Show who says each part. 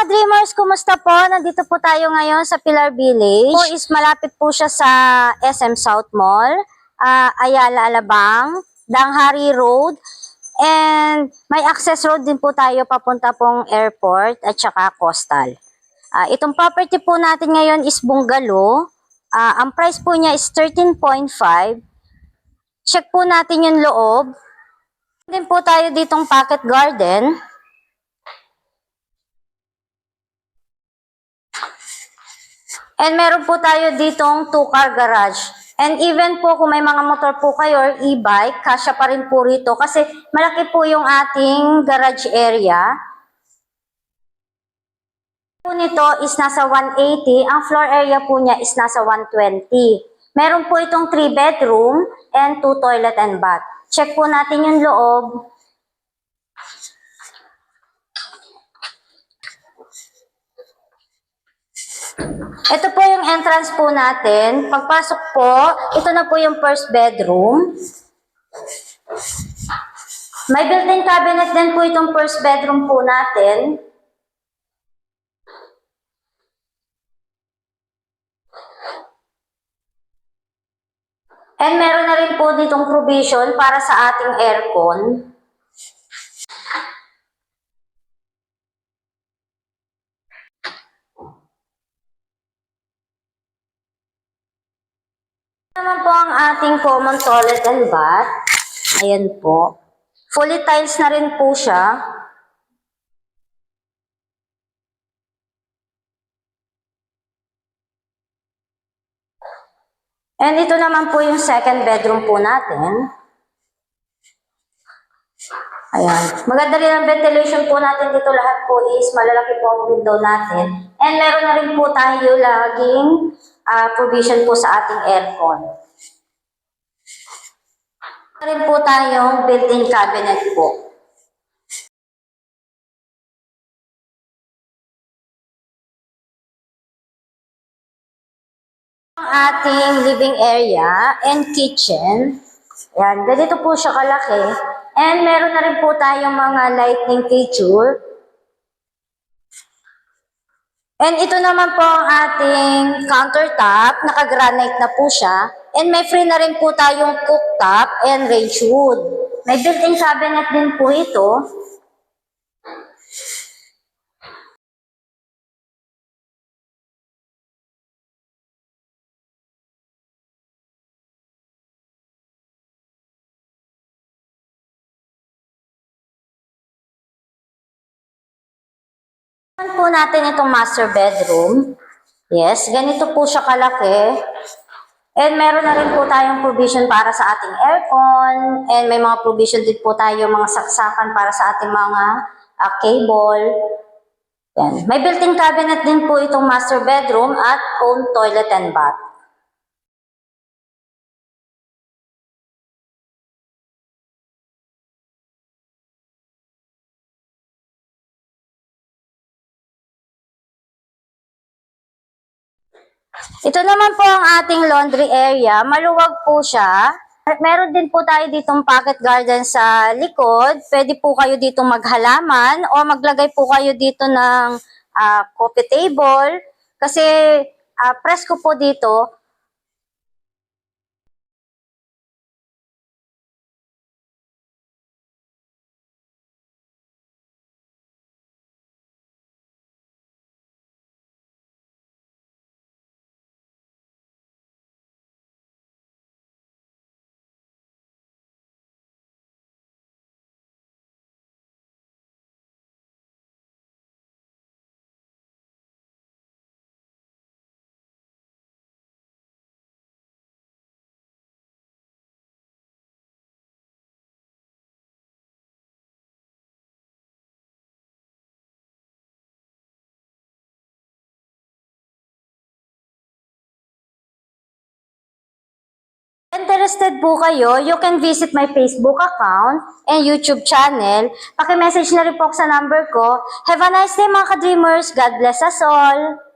Speaker 1: ka-dreamers, kumusta po? Nandito po tayo ngayon sa Pilar Village. Po is malapit po siya sa SM South Mall, Ayala Alabang, Danghari Road, and may access road din po tayo papunta pong airport at saka coastal. Itong property po natin ngayon is bungalow. Ang price po niya is 13.5. Check po natin yung loob. Din po tayo ditong pocket garden. And meron po tayo ditong 2-car garage. And even po kung may mga motor po kayo or e-bike, kasya pa rin po rito kasi malaki po yung ating garage area. Po nito is nasa 180, ang floor area po niya is nasa 120. Meron po itong 3 bedroom and 2 toilet and bath. Check po natin yung loob. Ito po yung entrance po natin. Pagpasok po, ito na po yung first bedroom. May built-in cabinet din po itong first bedroom po natin. And meron na rin po ditong provision para sa ating aircon. Naman po ang ating common toilet and bath. Ayan po. Fully tiles na rin po siya. And ito naman po yung second bedroom po natin. Ayan. Maganda rin ang ventilation po natin dito. Lahat po is malalaki po ang window natin. And meron na rin po tayo laging provision po sa ating aircon. Meron rin po tayong built-in cabinet po. Ang ating living area and kitchen. Ayan, ganito po siya kalaki. And meron na rin po tayong mga lighting feature. And ito naman po ang ating countertop. Naka-granite na po siya. And may free na rin po tayong cooktop and range wood. May built-in cabinet din po ito. Po natin itong master bedroom. Yes, ganito po siya kalaki. And meron na rin po tayong provision para sa ating aircon. And may mga provision din po tayo, mga saksakan para sa ating mga cable. Yan. May built-in cabinet din po itong master bedroom at own toilet and bath. Ito naman po ang ating laundry area. Maluwag po siya. Meron din po tayo ditong pocket garden sa likod. Pwede po kayo ditong maghalaman o maglagay po kayo dito ng coffee table. Kasi presko po dito. Interested po kayo, you can visit my Facebook account and YouTube channel. Paki-message na rin po sa number ko. Have a nice day mga ka-dreamers. God bless us all.